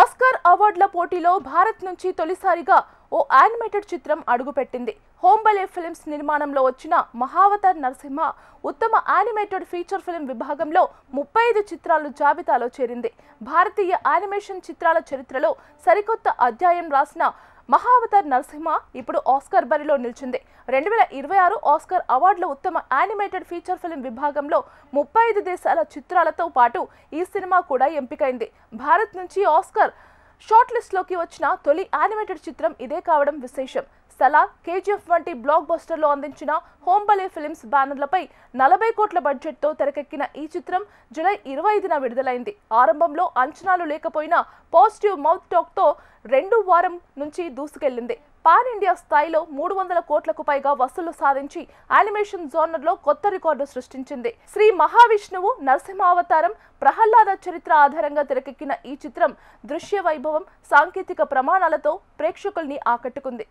Oscar అవార్డుల పోటీలో భారత్ నుంచి తొలిసారిగా ఓ యానిమేటెడ్ చిత్రం అడుగుపెట్టింది. హోంబలే ఫిల్మ్స్ నిర్మాణంలో వచ్చిన మహావతార్ నరసింహ ఉత్తమ యానిమేటెడ్ ఫీచర్ ఫిల్మ్ విభాగంలో 35 చిత్రాలు జాబితాలో చేరింది. భారతీయ యానిమేషన్ చిత్రాల చరిత్రలో సరికొత్త అధ్యాయం రాసిన మహావతార్ నరసింహ ఇప్పుడు ఆస్కార్ బరిలో నిలిచింది. 2026 ఆస్కార్ అవార్డుల ఉత్తమ యానిమేటెడ్ ఫీచర్ ఫిల్మ్ విభాగంలో 35 దేశాల చిత్రాలతో పాటు ఈ సినిమా కూడా ఎంపికైంది. భారత్ నుంచి ఆస్కార్ షార్ట్ లిస్ట్ లోకి వచ్చిన తొలి యానిమేటెడ్ చిత్రం ఇదే కావడం విశేషం. సలార్, కేజీఎఫ్ వంటి బ్లాక్ బస్టర్లో అందించిన హోంబలే ఫిల్మ్స్ బ్యానర్లపై 40 కోట్ల బడ్జెట్తో తెరకెక్కిన ఈ చిత్రం జూలై 25న విడుదలైంది. ఆరంభంలో అంచనాలు లేకపోయినా పాజిటివ్ మౌత్ టాక్తో 2 వారం నుంచి దూసుకెళ్లింది. పాన్ ఇండియా స్థాయిలో 300 కోట్లకు పైగా వసూలు సాధించి యానిమేషన్ జోనర్లో కొత్త రికార్డు సృష్టించింది. శ్రీ మహావిష్ణువు నరసింహావతారం ప్రహ్లాద చరిత్ర ఆధారంగా తెరకెక్కిన ఈ చిత్రం దృశ్య వైభవం, సాంకేతిక ప్రమాణాలతో ప్రేక్షకుల్ని ఆకట్టుకుంది.